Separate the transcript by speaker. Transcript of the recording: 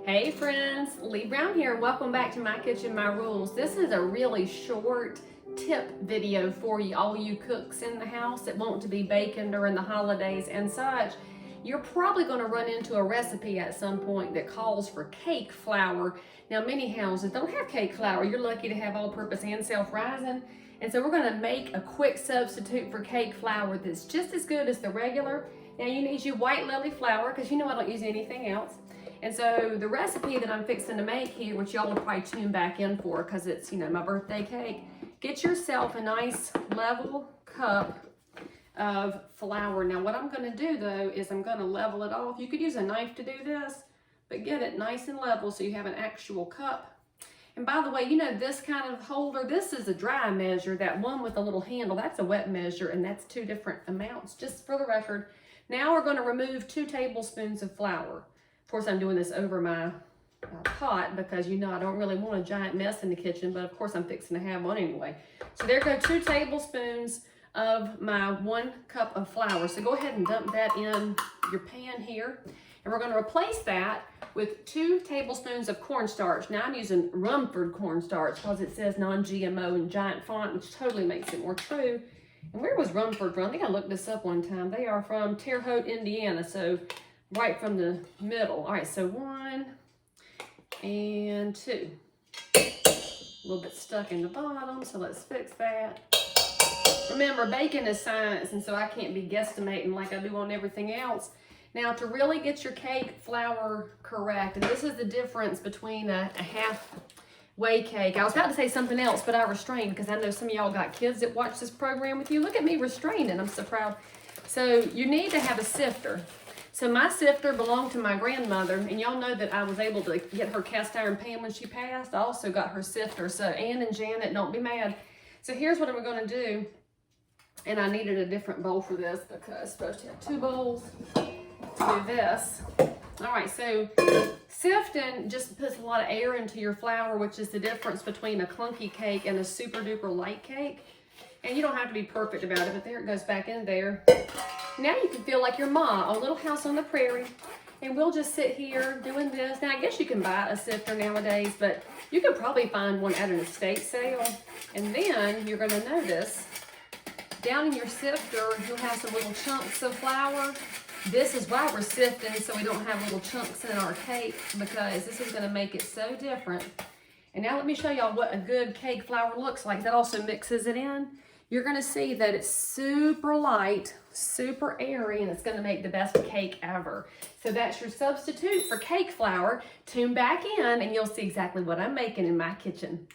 Speaker 1: Hey friends, Leigh Brown here. Welcome back to My Kitchen, My Rules. This is a really short tip video for you, all you cooks in the house that want to be baking during the holidays and such. You're probably going to run into a recipe at some point that calls for cake flour. Now many houses don't have cake flour. You're lucky to have all-purpose and self-rising. And so we're going to make a quick substitute for cake flour that's just as good as the regular. Now you need your white lovely flour because you know I don't use anything else. And so the recipe that I'm fixing to make here, which y'all will probably tune back in for because it's, you know, my birthday cake, get yourself a nice level cup of flour. Now what I'm going to do though is I'm going to level it off. You could use a knife to do this, but get it nice and level so you have an actual cup. And by the way, you know this kind of holder, this is a dry measure. That one with the little handle, that's a wet measure, and that's two different amounts, just for the record. Now we're going to remove 2 tablespoons of flour. Of course, I'm doing this over my pot because, you know, I don't really want a giant mess in the kitchen, but of course I'm fixing to have one anyway. So there go 2 tablespoons of my 1 cup of flour. So go ahead and dump that in your pan here. And we're going to replace that with 2 tablespoons of cornstarch. Now I'm using Rumford cornstarch because it says non-GMO in giant font, which totally makes it more true. And where was Rumford from? I think I looked this up one time. They are from Terre Haute, Indiana. So right from the middle. All right, so 1 and 2. A little bit stuck in the bottom, so let's fix that. Remember, baking is science, and so I can't be guesstimating like I do on everything else. Now, to really get your cake flour correct, and this is the difference between a halfway cake. I was about to say something else, but I restrained because I know some of y'all got kids that watch this program with you. Look at me restraining. I'm so proud. So you need to have a sifter. So my sifter belonged to my grandmother, and y'all know that I was able to get her cast iron pan when she passed. I also got her sifter. So Ann and Janet, don't be mad. So here's what I'm going to do. And I needed a different bowl for this because I'm supposed to have 2 bowls to do this. All right, so sifting just puts a lot of air into your flour, which is the difference between a clunky cake and a super duper light cake. And you don't have to be perfect about it, but there it goes back in there. Now you can feel like your ma on Little House on the Prairie. And we'll just sit here doing this. Now I guess you can buy a sifter nowadays, but you can probably find one at an estate sale. And then you're gonna notice down in your sifter, you'll have some little chunks of flour. This is why we're sifting, so we don't have little chunks in our cake, because this is gonna make it so different. And now let me show y'all what a good cake flour looks like. That also mixes it in. You're gonna see that it's super light, super airy, and it's gonna make the best cake ever. So that's your substitute for cake flour. Tune back in and you'll see exactly what I'm making in my kitchen.